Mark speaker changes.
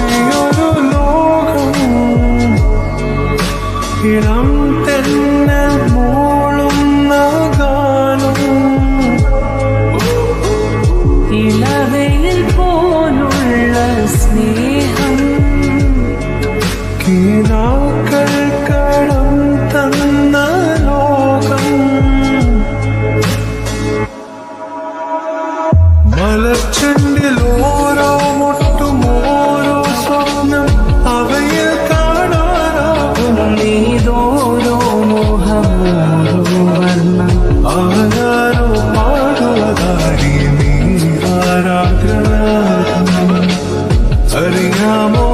Speaker 1: ഈയൊരു ലോകം ഇളം തെന്നൽ മൂളുന്ന ഗാനം
Speaker 2: ഇളവയിൽ പോലുള്ള സ്നേഹം
Speaker 1: കിനാക്കൾ കടം തന്ന ലോകം മലച്ചെണ്ടിൽ ഓരോ മുട്ടും ഓരോ സ്വപ്നം അവയിൽ കാണാനാകും
Speaker 2: നീതോരോ മോഹമോരോ വർണ്ണം
Speaker 1: ആരാരോ പാടുവതാരി നീ ആരാഗ്രഹം അറിയാമോ